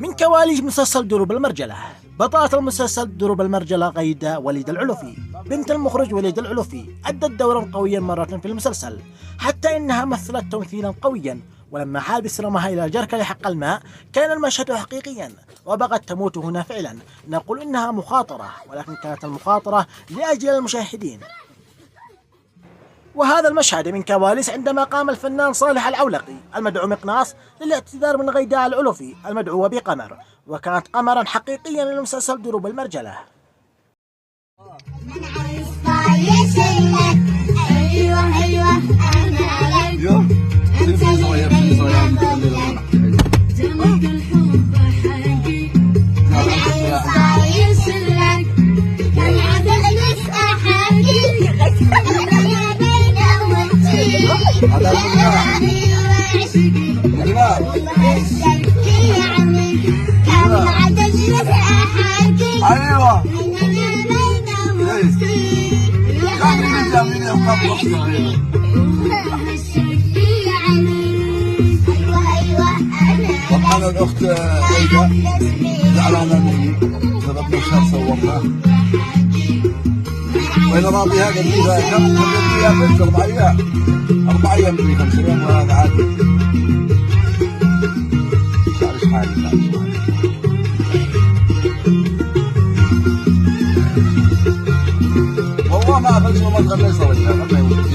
من كواليس مسلسل دروب المرجلة. بطلة المسلسل دروب المرجلة غيدة وليد العلوفي بنت المخرج وليد العلوفي، أدت دورا قويا مرة في المسلسل، حتى إنها مثلت تمثيلا قويا. ولما حابس رماها إلى الجركة لحق الماء كان المشهد حقيقيا، وبغت تموت هنا فعلا. نقول إنها مخاطرة، ولكن كانت المخاطرة لأجل المشاهدين. وهذا المشهد من كواليس عندما قام الفنان صالح العولقي المدعو مقناص للاعتذار من غيداء العلوفي المدعوة بقمر، وكانت قمرا حقيقيا للمسلسل دروب المرجلة. ايوه طبعا الاخت غيدة زعلانه مني سبب مشهد صورناه، وانا راضيها قلت لها كم؟ قلت لها بنت 4 ايام 4 ايام في 5 ايام وهذا عادي. شعرش حالي والله ما اخذ ما تغني صوتها.